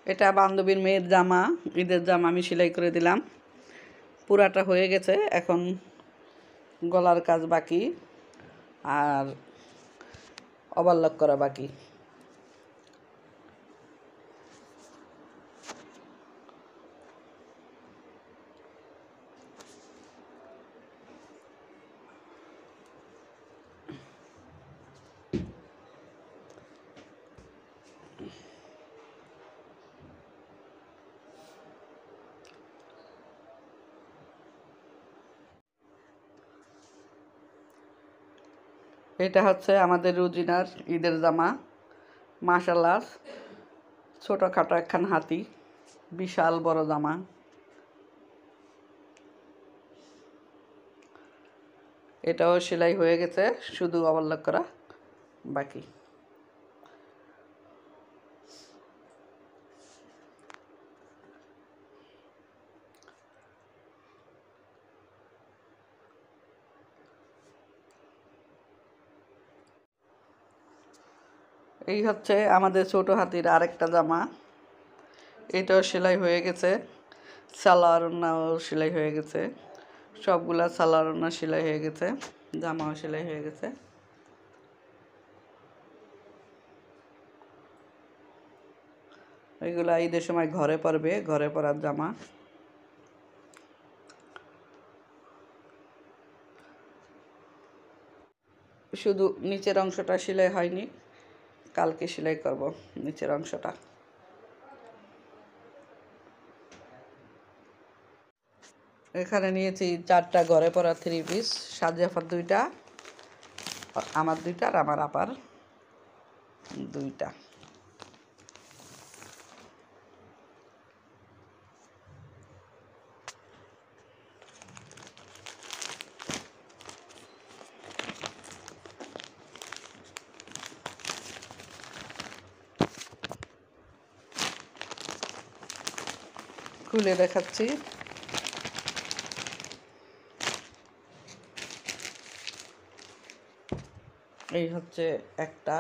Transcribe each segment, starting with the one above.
এটা বান্ধবীর মেয়ের জামা, ঈদের জামা আমি সেলাই করে দিলাম। পুরাটা হয়ে গেছে, এখন গলার কাজ বাকি আর ওভারলক করা বাকি। এটা হচ্ছে আমাদের রুজিনার ঈদের জামা। মাশাআল্লাহ, ছোটখাটো একখান হাতি, বিশাল বড় জামা। এটাও সেলাই হয়ে গেছে, শুধু ওভারলক করা বাকি। এই হচ্ছে আমাদের ছোট হাতির আরেকটা জামা। এটাও সেলাই হয়ে গেছে, সালোয়ার ওড়নাও সেলাই হয়ে গেছে, সবগুলা সালোয়ার ওড়না সেলাই হয়ে গেছে, জামাও সেলাই হয়ে গেছে। এগুলা ঈদের সময় ঘরে পরবে, ঘরে পরার জামা। শুধু নিচের অংশটা সেলাই হয়নি, কালকে সেলাই করব নিচের অংশটা। এখানে নিয়েছি 4টা ঘরে পরা 3 পিস, সাজিয়াফার 2টা, আমার 2টা আর আমার আপার 2টা। খুলে দেখাচ্ছি। এই হচ্ছে একটা,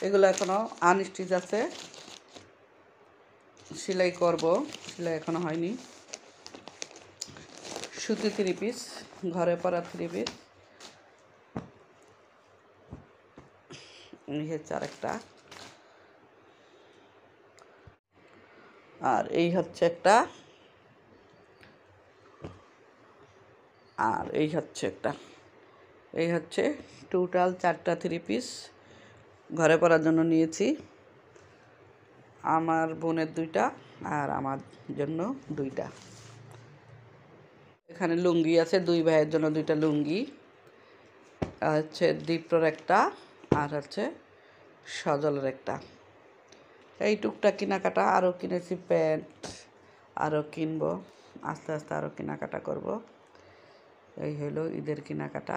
এগুলো এখনো আনস্টিচ আছে, সেলাই করব, সেলাই এখনো হয়নি। সুতি 3 পিস, ঘরে পরা 3 পিস। এই হচ্ছে আরেকটা, আর এই হচ্ছে একটা, আর এই হচ্ছে একটা। এই হচ্ছে টোটাল 4টা 3 পিস ঘরে পরার জন্য নিয়েছি। আমার বোনের 2টা আর আমার জন্য 2টা। এখানে লুঙ্গি আছে, 2 ভাইয়ের জন্য 2টা লুঙ্গি। আর হচ্ছে দীপ্তর একটা, আর হচ্ছে সজলের একটা। এই টুকটাক কেনাকাটা, আরও কিনেছি প্যান্ট, আরও কিনবো, আস্তে আস্তে আরও কেনাকাটা করব। এই হলো ঈদের কেনাকাটা।